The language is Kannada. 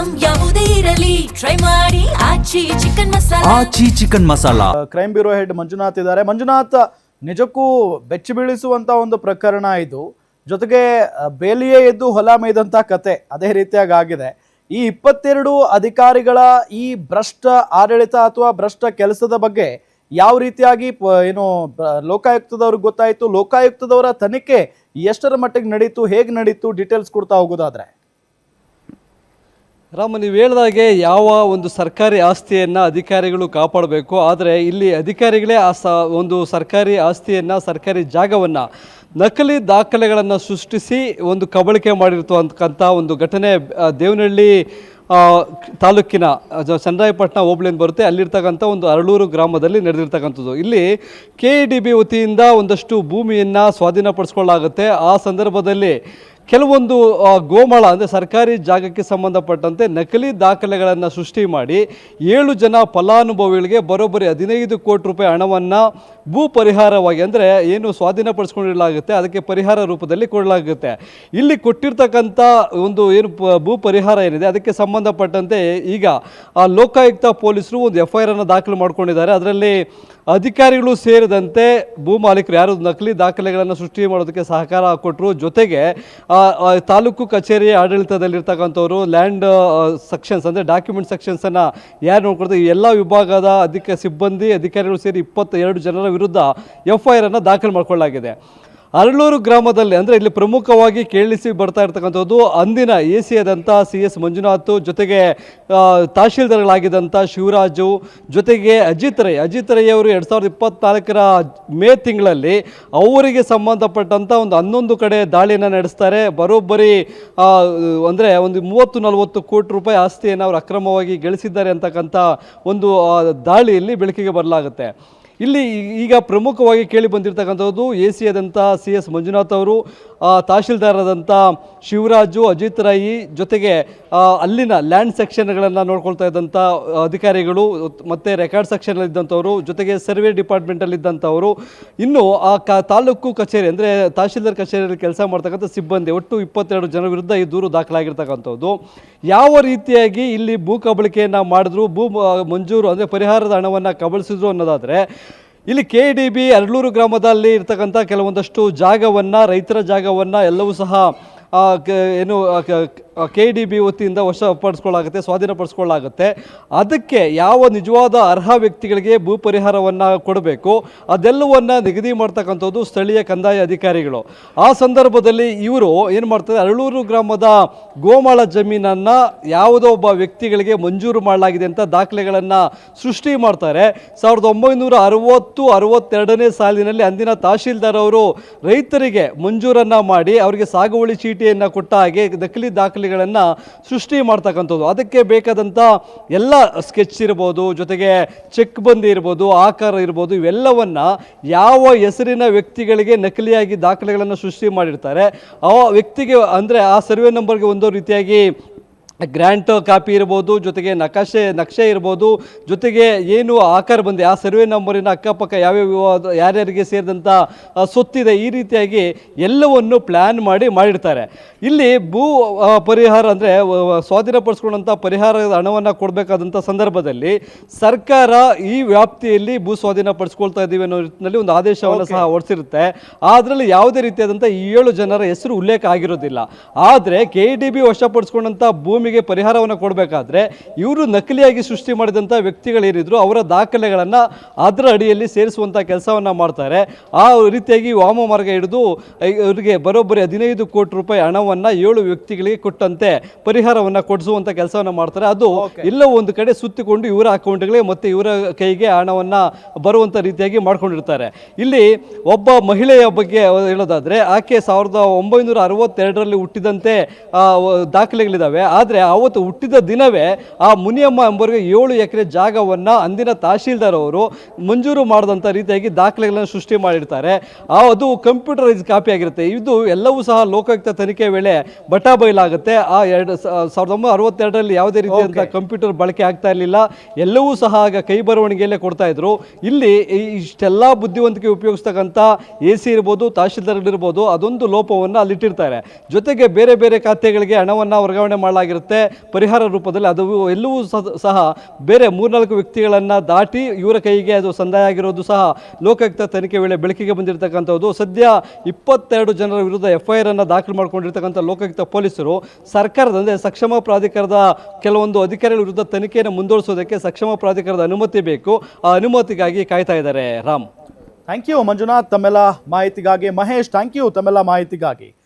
ಐಟಂ ಯಾವುದೇ ಇರಲಿ ಟ್ರೈ ಮಾಡಿ Aachi chicken masala. Aachi chicken masala. Crime bureau head Manjunath ಇದ್ದಾರೆ. ಮಂಜುನಾಥ್, ನಿಜಕ್ಕೂ ಬೆಚ್ಚಿ ಬೀಳಿಸುವಂತ ಒಂದು ಪ್ರಕರಣ ಇದು. ಜೊತೆಗೆ ಬೇಲಿಯೇ ಎದ್ದು ಹೊಲ ಮೇಯ್ದಂತ ಕತೆ ಅದೇ ರೀತಿಯಾಗಿ ಆಗಿದೆ. ಈ 22 ಅಧಿಕಾರಿಗಳ ಈ ಭ್ರಷ್ಟ ಆಡಳಿತ ಅಥವಾ ಭ್ರಷ್ಟ ಕೆಲಸದ ಬಗ್ಗೆ ಯಾವ ರೀತಿಯಾಗಿ ಏನು ಲೋಕಾಯುಕ್ತದವ್ರಿಗೆ ಗೊತ್ತಾಯಿತು, ಲೋಕಾಯುಕ್ತದವರ ತನಿಖೆ ಎಷ್ಟರ ಮಟ್ಟಿಗೆ ನಡೀತು, ಹೇಗೆ ನಡೀತು, ಡೀಟೇಲ್ಸ್ ಕೊಡ್ತಾ ಹೋಗೋದಾದ್ರೆ. ರಾಮ, ನೀವು ಹೇಳಿದಾಗೆ ಯಾವ ಒಂದು ಸರ್ಕಾರಿ ಆಸ್ತಿಯನ್ನು ಅಧಿಕಾರಿಗಳು ಕಾಪಾಡಬೇಕು, ಆದರೆ ಇಲ್ಲಿ ಅಧಿಕಾರಿಗಳೇ ಒಂದು ಸರ್ಕಾರಿ ಆಸ್ತಿಯನ್ನು, ಸರ್ಕಾರಿ ಜಾಗವನ್ನು ನಕಲಿ ದಾಖಲೆಗಳನ್ನು ಸೃಷ್ಟಿಸಿ ಒಂದು ಕಬಳಿಕೆ ಮಾಡಿರ್ತಕ್ಕಂಥ ಒಂದು ಘಟನೆ ದೇವನಹಳ್ಳಿ ತಾಲೂಕಿನ ಚನ್ನರಾಯಪಟ್ಟಣ ಹೋಬಳಿಯಿಂದ ಬರುತ್ತೆ. ಅಲ್ಲಿರ್ತಕ್ಕಂಥ ಒಂದು ಅರಳೂರು ಗ್ರಾಮದಲ್ಲಿ ನಡೆದಿರ್ತಕ್ಕಂಥದ್ದು. ಇಲ್ಲಿ KEDB ವತಿಯಿಂದ ಒಂದಷ್ಟು ಭೂಮಿಯನ್ನು ಸ್ವಾಧೀನಪಡಿಸ್ಕೊಳ್ಳಾಗುತ್ತೆ. ಆ ಸಂದರ್ಭದಲ್ಲಿ ಕೆಲವೊಂದು ಗೋಮಾಳ ಅಂದರೆ ಸರ್ಕಾರಿ ಜಾಗಕ್ಕೆ ಸಂಬಂಧಪಟ್ಟಂತೆ ನಕಲಿ ದಾಖಲೆಗಳನ್ನು ಸೃಷ್ಟಿ ಮಾಡಿ 7 ಜನ ಫಲಾನುಭವಿಗಳಿಗೆ ಬರೋಬ್ಬರಿ 15 ಕೋಟಿ ರೂಪಾಯಿ ಹಣವನ್ನು ಭೂ ಪರಿಹಾರವಾಗಿ, ಅಂದರೆ ಏನು ಸ್ವಾಧೀನಪಡಿಸ್ಕೊಂಡಿರಲಾಗುತ್ತೆ ಅದಕ್ಕೆ ಪರಿಹಾರ ರೂಪದಲ್ಲಿ ಕೊಡಲಾಗುತ್ತೆ. ಇಲ್ಲಿ ಕೊಟ್ಟಿರ್ತಕ್ಕಂಥ ಒಂದು ಏನು ಭೂ ಪರಿಹಾರ ಏನಿದೆ ಅದಕ್ಕೆ ಸಂಬಂಧಪಟ್ಟಂತೆ ಈಗ ಲೋಕಾಯುಕ್ತ ಪೊಲೀಸರು ಒಂದು FIR ದಾಖಲು ಮಾಡ್ಕೊಂಡಿದ್ದಾರೆ. ಅದರಲ್ಲಿ ಅಧಿಕಾರಿಗಳು ಸೇರಿದಂತೆ ಭೂ ಮಾಲೀಕರು ಯಾರು ನಕಲಿ ದಾಖಲೆಗಳನ್ನು ಸೃಷ್ಟಿ ಮಾಡೋದಕ್ಕೆ ಸಹಕಾರ ಕೊಟ್ಟರು, ಜೊತೆಗೆ ತಾಲೂಕು ಕಚೇರಿ ಆಡಳಿತದಲ್ಲಿರ್ತಕ್ಕಂಥವ್ರು ಲ್ಯಾಂಡ್ ಸೆಕ್ಷನ್ಸ್ ಅಂದರೆ ಡಾಕ್ಯುಮೆಂಟ್ ಸೆಕ್ಷನ್ಸನ್ನು ಯಾರು ನೋಡ್ಕೊಳ್ತಾರೆ ಈ ಎಲ್ಲ ವಿಭಾಗದ ಸಿಬ್ಬಂದಿ ಅಧಿಕಾರಿಗಳು ಸೇರಿ 22 ಜನರ ವಿರುದ್ಧ FIR ದಾಖಲು ಮಾಡಿಕೊಳ್ಳಲಾಗಿದೆ. ಅರಳೂರು ಗ್ರಾಮದಲ್ಲಿ ಅಂದರೆ ಇಲ್ಲಿ ಪ್ರಮುಖವಾಗಿ ಕೇಳಿಸಿ ಬರ್ತಾ ಇರ್ತಕ್ಕಂಥದ್ದು ಅಂದಿನ AC ಆದಂಥ CS ಮಂಜುನಾಥ್, ಜೊತೆಗೆ ತಹಶೀಲ್ದಾರ್ಗಳಾಗಿದ್ದಂಥ ಶಿವರಾಜು, ಜೊತೆಗೆ ಅಜಿತ್ ರೈ ಅವರು 2024 ಮೇ ತಿಂಗಳಲ್ಲಿ ಅವರಿಗೆ ಸಂಬಂಧಪಟ್ಟಂಥ ಒಂದು 11 ಕಡೆ ದಾಳಿಯನ್ನು ನಡೆಸ್ತಾರೆ. ಬರೋಬ್ಬರಿ ಅಂದರೆ ಒಂದು 30-40 ಕೋಟಿ ರೂಪಾಯಿ ಆಸ್ತಿಯನ್ನು ಅವರು ಅಕ್ರಮವಾಗಿ ಗಳಿಸಿದ್ದಾರೆ ಅಂತಕ್ಕಂಥ ಒಂದು ದಾಳಿಯಲ್ಲಿ ಬೆಳಕಿಗೆ ಬರಲಾಗುತ್ತೆ. ಇಲ್ಲಿ ಈಗ ಪ್ರಮುಖವಾಗಿ ಕೇಳಿ ಬಂದಿರತಕ್ಕಂಥದ್ದು AC ಆದಂಥ CS ಮಂಜುನಾಥ್ ಅವರು, ತಹಶೀಲ್ದಾರಾದಂಥ ಶಿವರಾಜು, ಅಜಿತ್ ರೈ, ಜೊತೆಗೆ ಅಲ್ಲಿನ ಲ್ಯಾಂಡ್ ಸೆಕ್ಷನ್ಗಳನ್ನು ನೋಡ್ಕೊಳ್ತಾ ಇದ್ದಂಥ ಅಧಿಕಾರಿಗಳು, ಮತ್ತು ರೆಕಾರ್ಡ್ ಸೆಕ್ಷನಲ್ಲಿದ್ದಂಥವರು, ಜೊತೆಗೆ ಸರ್ವೆ ಡಿಪಾರ್ಟ್ಮೆಂಟಲ್ಲಿದ್ದಂಥವರು, ಇನ್ನು ತಾಲೂಕು ಕಚೇರಿ ಅಂದರೆ ತಹಶೀಲ್ದಾರ್ ಕಚೇರಿಯಲ್ಲಿ ಕೆಲಸ ಮಾಡ್ತಕ್ಕಂಥ ಸಿಬ್ಬಂದಿ ಒಟ್ಟು 22 ಜನರ ವಿರುದ್ಧ ಈ ದೂರು ದಾಖಲಾಗಿರ್ತಕ್ಕಂಥದ್ದು. ಯಾವ ರೀತಿಯಾಗಿ ಇಲ್ಲಿ ಭೂ ಕಬಳಿಕೆಯನ್ನು ಮಾಡಿದ್ರು, ಭೂ ಮಂಜೂರು ಅಂದರೆ ಪರಿಹಾರದ ಹಣವನ್ನು ಕಬಳಿಸಿದ್ರು ಅನ್ನೋದಾದರೆ ಇಲ್ಲಿ KEDB ಅರಳೂರು ಗ್ರಾಮದಲ್ಲಿ ಇರ್ತಕ್ಕಂಥ ಕೆಲವೊಂದಷ್ಟು ಜಾಗವನ್ನು, ರೈತರ ಜಾಗವನ್ನು ಎಲ್ಲವೂ ಸಹ ಏನು KEDB ವತಿಯಿಂದ ವಶಪಡಿಸ್ಕೊಳ್ಳಾಗುತ್ತೆ, ಸ್ವಾಧೀನಪಡಿಸ್ಕೊಳ್ಳಾಗುತ್ತೆ. ಅದಕ್ಕೆ ಯಾವ ನಿಜವಾದ ಅರ್ಹ ವ್ಯಕ್ತಿಗಳಿಗೆ ಭೂ ಪರಿಹಾರವನ್ನು ಕೊಡಬೇಕು ಅದೆಲ್ಲವನ್ನು ನಿಗದಿ ಮಾಡ್ತಕ್ಕಂಥದ್ದು ಸ್ಥಳೀಯ ಕಂದಾಯ ಅಧಿಕಾರಿಗಳು. ಆ ಸಂದರ್ಭದಲ್ಲಿ ಇವರು ಏನು ಮಾಡ್ತಾರೆ, ಅರಳೂರು ಗ್ರಾಮದ ಗೋಮಾಳ ಜಮೀನನ್ನು ಯಾವುದೋ ಒಬ್ಬ ವ್ಯಕ್ತಿಗಳಿಗೆ ಮಂಜೂರು ಮಾಡಲಾಗಿದೆ ಅಂತ ದಾಖಲೆಗಳನ್ನು ಸೃಷ್ಟಿ ಮಾಡ್ತಾರೆ. 1960-62ನೇ ಸಾಲಿನಲ್ಲಿ ಅಂದಿನ ತಹಶೀಲ್ದಾರ್ ಅವರು ರೈತರಿಗೆ ಮಂಜೂರನ್ನು ಮಾಡಿ ಅವರಿಗೆ ಸಾಗುವಳಿ ಚೀಟಿಯನ್ನು ಕೊಟ್ಟ ಹಾಗೆ ನಕಲಿ ದಾಖಲೆಗಳನ್ನು ಸೃಷ್ಟಿ ಮಾಡ್ತಕ್ಕಂಥದ್ದು. ಅದಕ್ಕೆ ಬೇಕಾದಂಥ ಎಲ್ಲ ಸ್ಕೆಚ್ ಇರ್ಬೋದು, ಜೊತೆಗೆ ಚೆಕ್ ಬಂದಿ ಇರ್ಬೋದು, ಆಕಾರ ಇರ್ಬೋದು, ಇವೆಲ್ಲವನ್ನು ಯಾವ ಹೆಸರಿನ ವ್ಯಕ್ತಿಗಳಿಗೆ ನಕಲಿಯಾಗಿ ದಾಖಲೆಗಳನ್ನು ಸೃಷ್ಟಿ ಮಾಡಿರ್ತಾರೆ ಆ ವ್ಯಕ್ತಿಗೆ ಅಂದರೆ ಆ ಸರ್ವೆ ನಂಬರ್ಗೆ ಒಂದು ರೀತಿಯಾಗಿ ಗ್ರ್ಯಾಂಟ್ ಕಾಪಿ ಇರ್ಬೋದು, ಜೊತೆಗೆ ನಕ್ಷೆ ಇರ್ಬೋದು, ಜೊತೆಗೆ ಏನು ಆಕಾರ ಬಂದಿ ಆ ಸರ್ವೆ ನಂಬರಿನ ಅಕ್ಕಪಕ್ಕ ಯಾವ್ಯಾವ ಯಾರ್ಯಾರಿಗೆ ಸೇರಿದಂಥ ಸೊತ್ತಿದೆ ಈ ರೀತಿಯಾಗಿ ಎಲ್ಲವನ್ನು ಪ್ಲ್ಯಾನ್ ಮಾಡಿರ್ತಾರೆ. ಇಲ್ಲಿ ಭೂ ಪರಿಹಾರ ಅಂದರೆ ಸ್ವಾಧೀನಪಡಿಸ್ಕೊಂಡಂಥ ಪರಿಹಾರದ ಹಣವನ್ನು ಕೊಡಬೇಕಾದಂಥ ಸಂದರ್ಭದಲ್ಲಿ ಸರ್ಕಾರ ಈ ವ್ಯಾಪ್ತಿಯಲ್ಲಿ ಭೂ ಸ್ವಾಧೀನಪಡಿಸ್ಕೊಳ್ತಾ ಇದ್ದೀವಿ ಅನ್ನೋ ನಿಟ್ಟಿನಲ್ಲಿ ಒಂದು ಆದೇಶವನ್ನು ಸಹ ಹೊರಡಿಸಿರುತ್ತೆ. ಅದರಲ್ಲಿ ಯಾವುದೇ ರೀತಿಯಾದಂಥ 7 ಜನರ ಹೆಸರು ಉಲ್ಲೇಖ ಆಗಿರೋದಿಲ್ಲ. ಆದರೆ KEDB ವಶಪಡಿಸ್ಕೊಂಡಂಥ ಭೂಮಿಗೆ ಪರಿಹಾರವನ್ನು ಕೊಡಬೇಕಾದ್ರೆ ಇವರು ನಕಲಿಯಾಗಿ ಸೃಷ್ಟಿ ಮಾಡಿದಂಥ ವ್ಯಕ್ತಿಗಳೇನಿದ್ರು ಅವರ ದಾಖಲೆಗಳನ್ನು ಅದರ ಅಡಿಯಲ್ಲಿ ಸೇರಿಸುವಂಥ ಕೆಲಸವನ್ನು ಮಾಡ್ತಾರೆ. ಆ ರೀತಿಯಾಗಿ ವಾಮ ಮಾರ್ಗ ಹಿಡಿದು ಇವರಿಗೆ ಬರೋಬ್ಬರಿ 15 ಕೋಟಿ ರೂಪಾಯಿ ಹಣವನ್ನು 7 ವ್ಯಕ್ತಿಗಳಿಗೆ ಕೊಟ್ಟಂತೆ ಪರಿಹಾರವನ್ನು ಕೊಡಿಸುವಂಥ ಕೆಲಸವನ್ನು ಮಾಡ್ತಾರೆ. ಅದು ಎಲ್ಲೋ ಒಂದು ಕಡೆ ಸುತ್ತಿಕೊಂಡು ಇವರ ಅಕೌಂಟ್ಗಳಿಗೆ ಮತ್ತು ಇವರ ಕೈಗೆ ಹಣವನ್ನು ಬರುವಂಥ ರೀತಿಯಾಗಿ ಮಾಡ್ಕೊಂಡಿರ್ತಾರೆ. ಇಲ್ಲಿ ಒಬ್ಬ ಮಹಿಳೆಯ ಬಗ್ಗೆ ಹೇಳೋದಾದರೆ ಆಕೆ 1962ರಲ್ಲಿ ಹುಟ್ಟಿದಂತೆ ದಾಖಲೆಗಳಿದ್ದಾವೆ. ಆದರೆ ಅವತ್ತು ಹುಟ್ಟಿದ ದಿನವೇ ಆ ಮುನಿಯಮ್ಮ ಎಂಬವರಿಗೆ 7 ಎಕರೆ ಜಾಗವನ್ನು ಅಂದಿನ ತಹಶೀಲ್ದಾರ್ ಅವರು ಮಂಜೂರು ಮಾಡಿದಂಥ ರೀತಿಯಾಗಿ ದಾಖಲೆಗಳನ್ನು ಸೃಷ್ಟಿ ಮಾಡಿರ್ತಾರೆ. ಅದು ಕಂಪ್ಯೂಟರೈಸ್ ಕಾಪಿ ಆಗಿರುತ್ತೆ. ಇದು ಎಲ್ಲವೂ ಸಹ ಲೋಕಾಯುಕ್ತ ತನಿಖೆ ವೇಳೆ ಬಟಾಬೈಲಾಗುತ್ತೆ. ಆ 1962ರಲ್ಲಿ ಯಾವುದೇ ರೀತಿಯಾದಂಥ ಕಂಪ್ಯೂಟರ್ ಬಳಕೆ ಆಗ್ತಾ ಇರಲಿಲ್ಲ. ಎಲ್ಲವೂ ಸಹ ಆಗ ಕೈ ಬರವಣಿಗೆಯಲ್ಲೇ ಕೊಡ್ತಾ ಇದ್ರು. ಇಲ್ಲಿ ಇಷ್ಟೆಲ್ಲ ಬುದ್ಧಿವಂತಿಕೆ ಉಪಯೋಗಿಸ್ತಕ್ಕಂಥ AC ಇರ್ಬೋದು, ತಹಶೀಲ್ದಾರ್ ಇರ್ಬೋದು, ಅದೊಂದು ಲೋಪವನ್ನು ಅಲ್ಲಿಟ್ಟಿರ್ತಾರೆ. ಜೊತೆಗೆ ಬೇರೆ ಬೇರೆ ಖಾತೆಗಳಿಗೆ ಹಣವನ್ನು ವರ್ಗಾವಣೆ ಮಾಡಲಾಗಿರುತ್ತೆ. ಆಗಿರುತ್ತೆ ಪರಿಹಾರ ರೂಪದಲ್ಲಿ. ಅದು ಎಲ್ಲವೂ ಸಹ ಬೇರೆ 3-4 ವ್ಯಕ್ತಿಗಳನ್ನು ದಾಟಿ ಇವರ ಕೈಗೆ ಅದು ಸಂದಾಯ ಆಗಿರೋದು ಸಹ ಲೋಕಾಯುಕ್ತ ತನಿಖೆ ವೇಳೆ ಬೆಳಕಿಗೆ ಬಂದಿರತಕ್ಕಂಥದ್ದು. ಸದ್ಯ 22 ಜನರ ವಿರುದ್ಧ FIR ಅನ್ನು ದಾಖಲು ಮಾಡಿಕೊಂಡಿರ್ತಕ್ಕಂಥ ಲೋಕಾಯುಕ್ತ ಪೊಲೀಸರು ಸರ್ಕಾರದ ಅಂದರೆ ಸಕ್ಷಮ ಪ್ರಾಧಿಕಾರದ ಕೆಲವೊಂದು ಅಧಿಕಾರಿಗಳ ವಿರುದ್ಧ ತನಿಖೆಯನ್ನು ಮುಂದುವರಿಸೋದಕ್ಕೆ ಸಕ್ಷಮ ಪ್ರಾಧಿಕಾರದ ಅನುಮತಿ ಬೇಕು. ಆ ಅನುಮತಿಗಾಗಿ ಕಾಯ್ತಾ ಇದ್ದಾರೆ. ರಾಮ್, ಥ್ಯಾಂಕ್ ಯು ಮಂಜುನಾಥ್ ತಮ್ಮೆಲ್ಲ ಮಾಹಿತಿಗಾಗಿ. ಮಹೇಶ್, ಥ್ಯಾಂಕ್ ಯು ತಮ್ಮೆಲ್ಲ ಮಾಹಿತಿಗಾಗಿ.